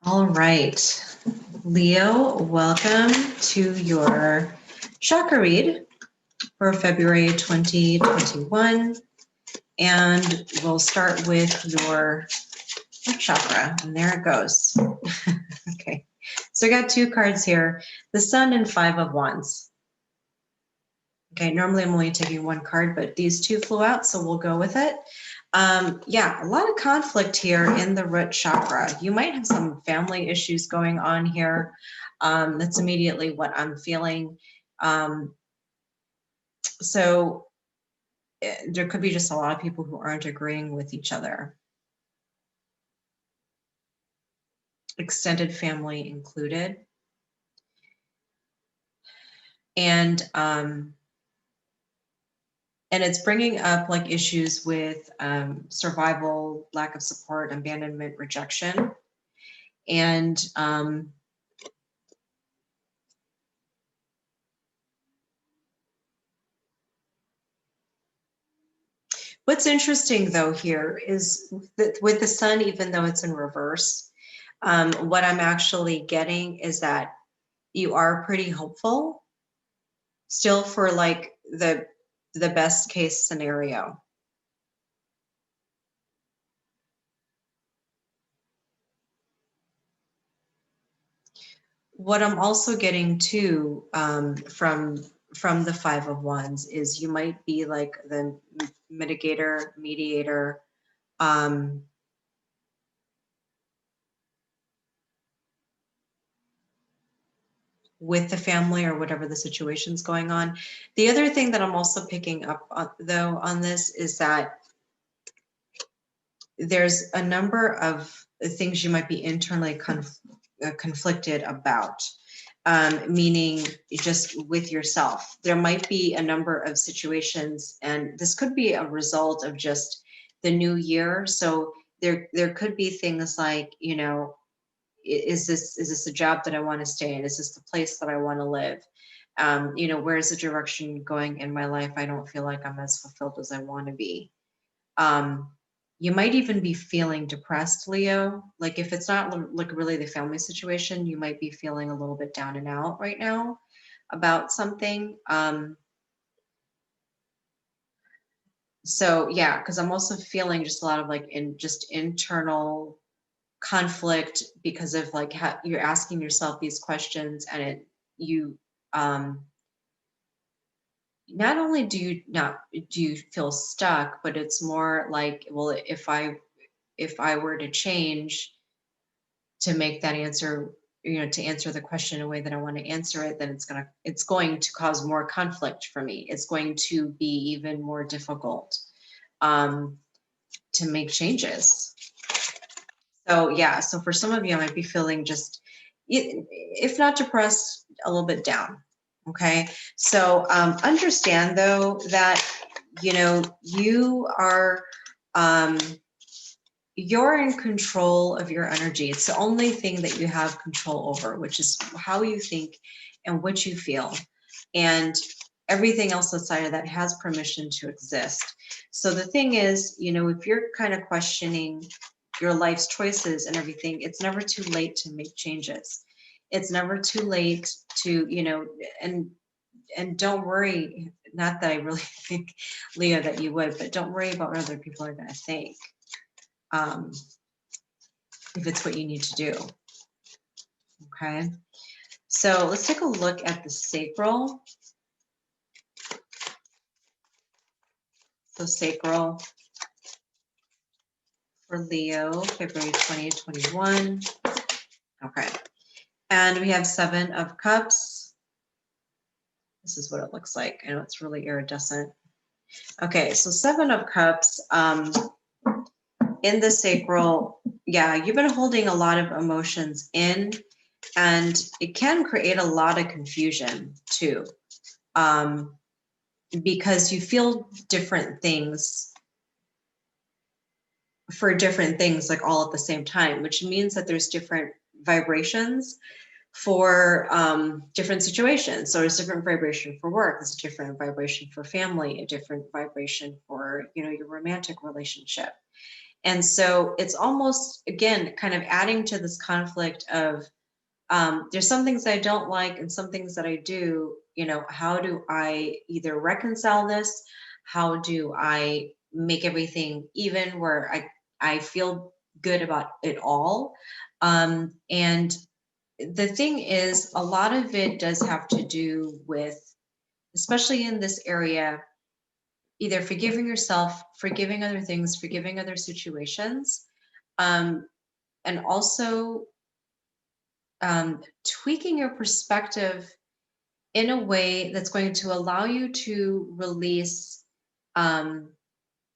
All right, Leo, welcome to your chakra read for February 2021. And we'll start with your chakra, and there it goes. Okay, so I got two cards here, the Sun and Five of Wands. Okay, normally I'm only taking one card, but these two flew out, so we'll go with it. Yeah, a lot of conflict here in the root chakra. You might have some family issues going on here. That's immediately what I'm feeling. So there could be just a lot of people who aren't agreeing with each other. Extended family included. And it's bringing up like issues with survival, lack of support, abandonment, rejection. And what's interesting though here is that with the Sun, even though it's in reverse, what I'm actually getting is that you are pretty hopeful still for like the best case scenario. What I'm also getting too from the Five of Wands is you might be like the mitigator, mediator, with the family or whatever the situation's going on. The other thing that I'm also picking up on, though, on this is that there's a number of things you might be internally conflicted about, meaning just with yourself. There might be a number of situations, and this could be a result of just the new year. So there could be things like, you know, is this a job that I want to stay in? Is this the place that I want to live? You know, where's the direction going in my life? I don't feel like I'm as fulfilled as I want to be. You might even be feeling depressed, Leo. Like if it's not like really the family situation, you might be feeling a little bit down and out right now about something. So yeah, because I'm also feeling just a lot of like just internal conflict because of like how you're asking yourself these questions, and you not only do you feel stuck, but it's more like, well, if I were to change to make that answer, you know, to answer the question in a way that I want to answer it, then it's going to cause more conflict for me. It's going to be even more difficult to make changes. So yeah, so for some of you, I might be feeling just, if not depressed, a little bit down. Okay, so understand though that, you know, you're in control of your energy. It's the only thing that you have control over, which is how you think and what you feel. And everything else outside of that has permission to exist. So the thing is, you know, if you're kind of questioning your life's choices and everything, it's never too late to make changes. It's never too late to, you know, and don't worry, not that I really think, Leo, that you would, but don't worry about what other people are going to think. If it's what you need to do. Okay, so let's take a look at the sacral. So sacral for Leo, February 2021. Okay, and we have Seven of Cups. This is what it looks like. I know it's really iridescent. Okay, so Seven of Cups in the sacral. Yeah, you've been holding a lot of emotions in, and it can create a lot of confusion too, because you feel different things for different things, like all at the same time, which means that there's different vibrations for different situations. So there's different vibration for work, there's a different vibration for family, a different vibration for, you know, your romantic relationship. And so it's almost, again, kind of adding to this conflict of there's some things I don't like and some things that I do. You know, how do I either reconcile this? How do I make everything even where I feel good about it all? And the thing is, a lot of it does have to do with, especially in this area, either forgiving yourself, forgiving other things, forgiving other situations, um, and also tweaking your perspective in a way that's going to allow you um,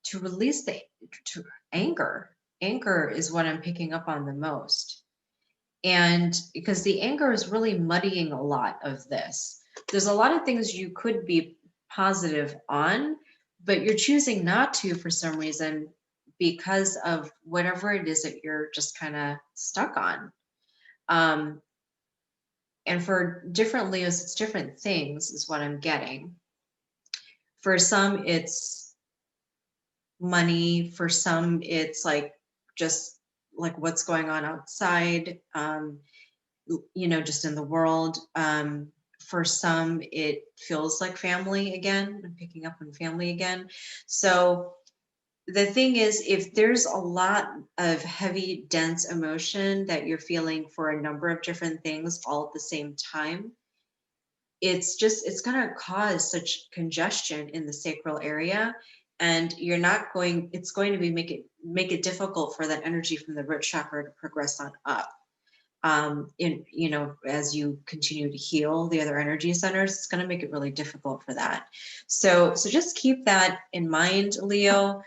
to release the to anger. Anger is what I'm picking up on the most. And because the anger is really muddying a lot of this. There's a lot of things you could be positive on, but you're choosing not to for some reason because of whatever it is that you're just kind of stuck on. Um, and for different Leos, it's different things, is what I'm getting. For some, it's money. For some, it's like just like what's going on outside. You know, just in the world. For some, it feels like family again. I'm picking up on family again. So the thing is, if there's a lot of heavy, dense emotion that you're feeling for a number of different things all at the same time, it's going to cause such congestion in the sacral area. And it's going to make it difficult for that energy from the root chakra to progress on up. In, you know, as you continue to heal the other energy centers, it's going to make it really difficult for that. So just keep that in mind, Leo.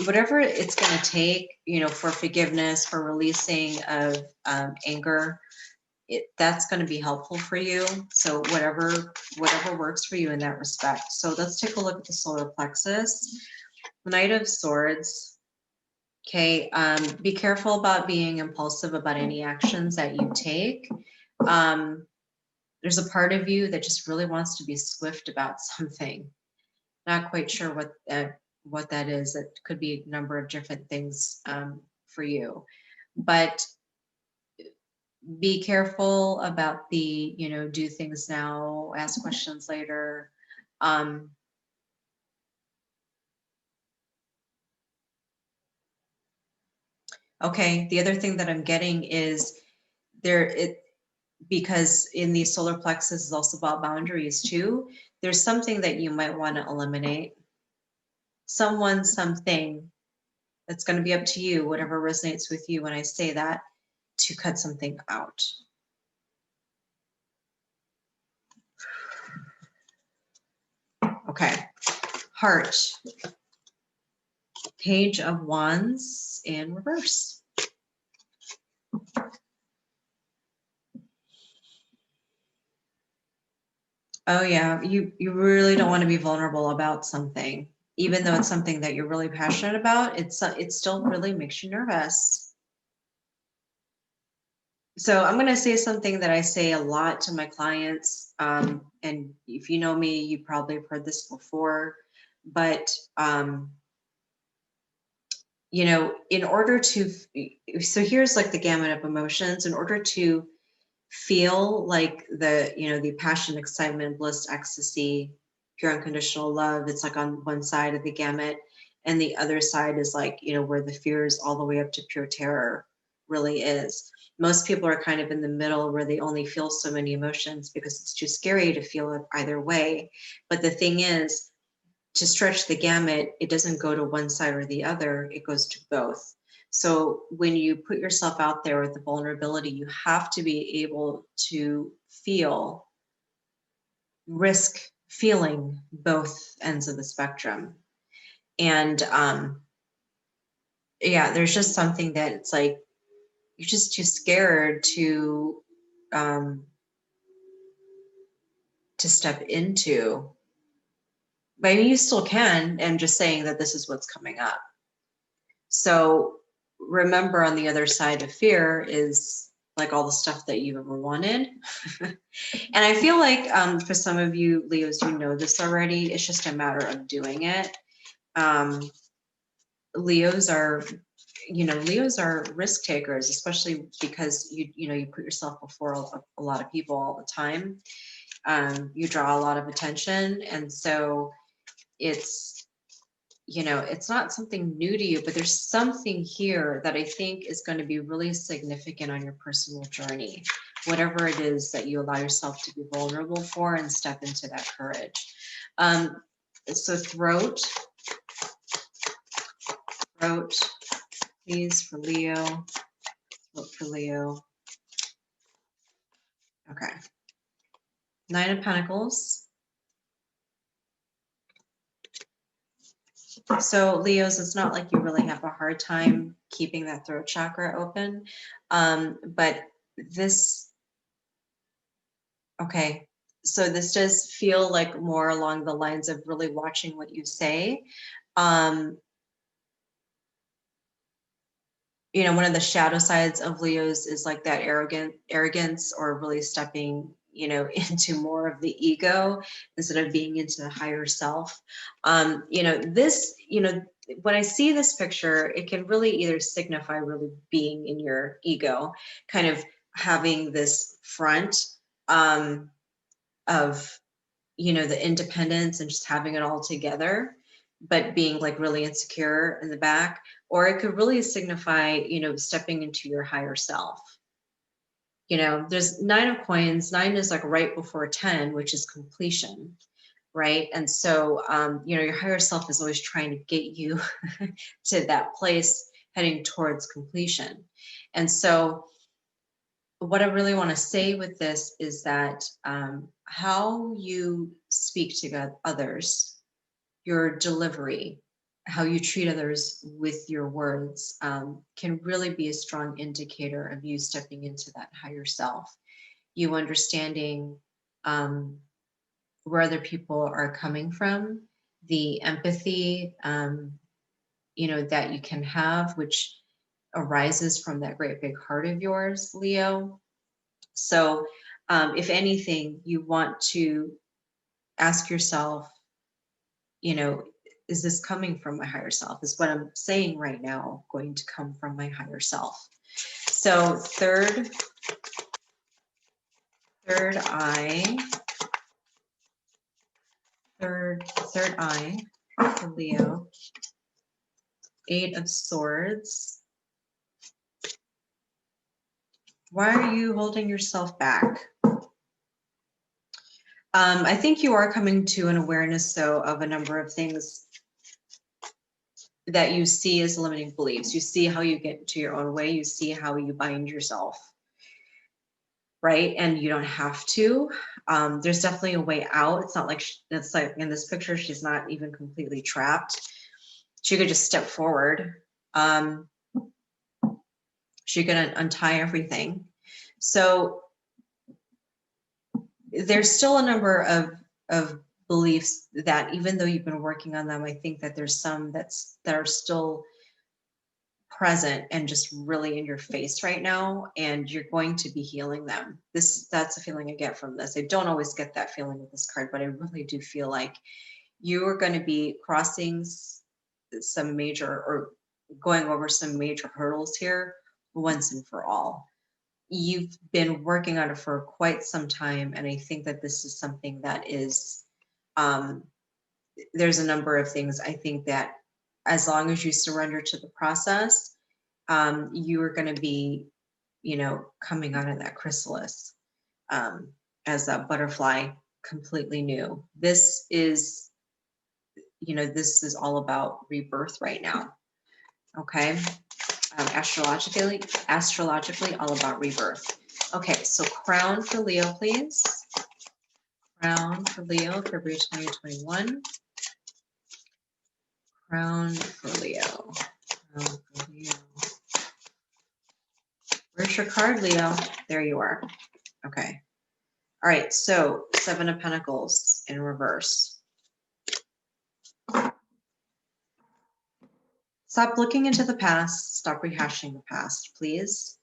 Whatever it's going to take, you know, for forgiveness, for releasing of anger, that's going to be helpful for you. So whatever works for you in that respect. So let's take a look at the solar plexus. Knight of Swords. Okay, be careful about being impulsive about any actions that you take. There's a part of you that just really wants to be swift about something. Not quite sure what that is. It could be a number of different things for you, but be careful about the, you know, do things now, ask questions later. Okay, the other thing that I'm getting is because in the solar plexus is also about boundaries too. There's something that you might want to eliminate. Someone, something, that's going to be up to you, whatever resonates with you when I say that, to cut something out. Okay, heart. Page of Wands in reverse. Oh yeah, you really don't want to be vulnerable about something, even though it's something that you're really passionate about. It still really makes you nervous. So I'm going to say something that I say a lot to my clients, and if you know me, you probably have heard this before, but you know, in order to, so here's like the gamut of emotions. In order to feel like the, you know, the passion, excitement, bliss, ecstasy, pure unconditional love, it's like on one side of the gamut, and the other side is like, you know, where the fears all the way up to pure terror really is. Most people are kind of in the middle where they only feel so many emotions because it's too scary to feel it either way. But the thing is, to stretch the gamut, it doesn't go to one side or the other, it goes to both. So when you put yourself out there with the vulnerability, you have to be able to risk feeling both ends of the spectrum. And yeah, there's just something that it's like, you're just too scared to step into. But I mean, you still can, and just saying that this is what's coming up. So remember, on the other side of fear is like all the stuff that you've ever wanted. And I feel like for some of you Leos, you know this already. It's just a matter of doing it. Leos are you know, Leos are risk takers, especially because you know, you put yourself before a lot of people all the time. You draw a lot of attention. And so it's, you know, it's not something new to you, but there's something here that I think is going to be really significant on your personal journey, whatever it is that you allow yourself to be vulnerable for and step into that courage. So throat, please, for Leo, throat for Leo. Okay. 9 of Pentacles. So Leos, it's not like you really have a hard time keeping that throat chakra open. But this, okay, so this does feel like more along the lines of really watching what you say. You know, one of the shadow sides of Leos is like that arrogance, or really stepping, you know, into more of the ego instead of being into the higher self. You know, this, you know, when I see this picture, it can really either signify really being in your ego, kind of having this front of, you know, the independence and just having it all together, but being like really insecure in the back. Or it could really signify, you know, stepping into your higher self. You know, there's 9 of coins. 9 is like right before 10, which is completion, right? And so, you know, your higher self is always trying to get you to that place heading towards completion. And so what I really want to say with this is that how you speak to others, your delivery, how you treat others with your words, can really be a strong indicator of you stepping into that higher self. You understanding where other people are coming from, the empathy, you know, that you can have, which arises from that great big heart of yours, Leo. So if anything, you want to ask yourself, you know, is this coming from my higher self? Is what I'm saying right now going to come from my higher self? So third eye, third eye for Leo. 8 of Swords. Why are you holding yourself back? I think you are coming to an awareness, though, of a number of things that you see as limiting beliefs. You see how you get into your own way. You see how you bind yourself, right? And you don't have to. There's definitely a way out. It's not like, it's like in this picture, she's not even completely trapped. She could just step forward. She could untie everything. So there's still a number of beliefs that, even though you've been working on them, I think that there's some that are still present and just really in your face right now, and you're going to be healing them. That's a feeling I get from this. I don't always get that feeling with this card, but I really do feel like you are going to be crossing some major, or going over some major hurdles here once and for all. You've been working on it for quite some time, and I think that this is something that is, there's a number of things I think that, as long as you surrender to the process, you are going to be, you know, coming out of that chrysalis as a butterfly, completely new. This is, you know, this is all about rebirth right now. Okay. Astrologically, all about rebirth. Okay, so crown for Leo, please. Crown for Leo, February 2021. Crown for Leo. Crown for Leo. Where's your card, Leo? There you are. Okay. All right, so 7 of Pentacles in reverse. Stop looking into the past. Stop rehashing the past, please.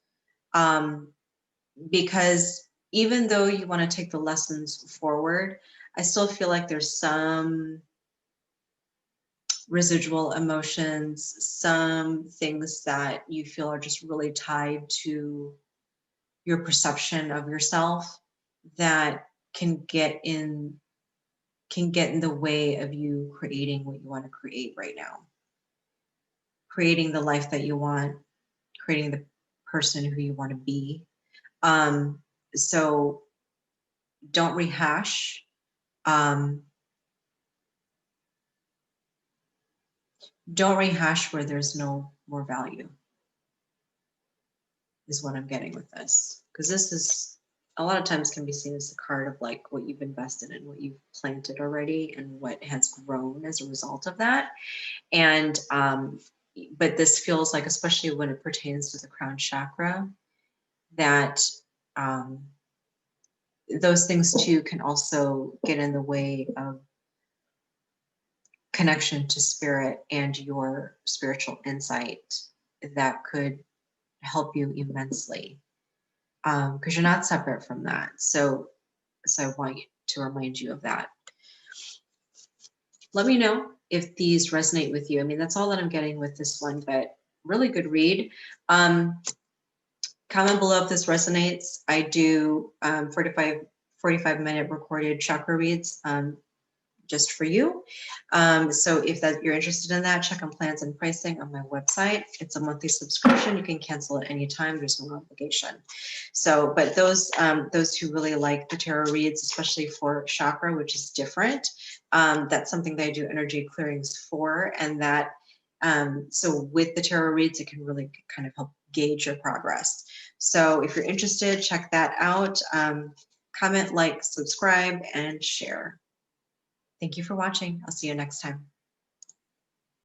Because even though you want to take the lessons forward, I still feel like there's some residual emotions, some things that you feel are just really tied to your perception of yourself that can get in the way of you creating what you want to create right now. Creating the life that you want, creating the person who you want to be. So don't rehash. Don't rehash where there's no more value, is what I'm getting with this. Because this is, a lot of times can be seen as a card of like what you've invested in, what you've planted already, and what has grown as a result of that. And, but this feels like, especially when it pertains to the crown chakra, that those things too can also get in the way of connection to spirit and your spiritual insight that could help you immensely, because you're not separate from that. So I want to remind you of that. Let me know if these resonate with you. I mean, that's all that I'm getting with this one, but really good read. Comment below if this resonates. I do 45-minute recorded chakra reads just for you. So if you're interested in that, check on plans and pricing on my website. It's a monthly subscription. You can cancel at any time. There's no obligation. So, but those who really like the tarot reads, especially for chakra, which is different, that's something that I do energy clearings for, and that so with the tarot reads, it can really kind of help gauge your progress. So if you're interested, check that out. Comment, like, subscribe, and share. Thank you for watching. I'll see you next time.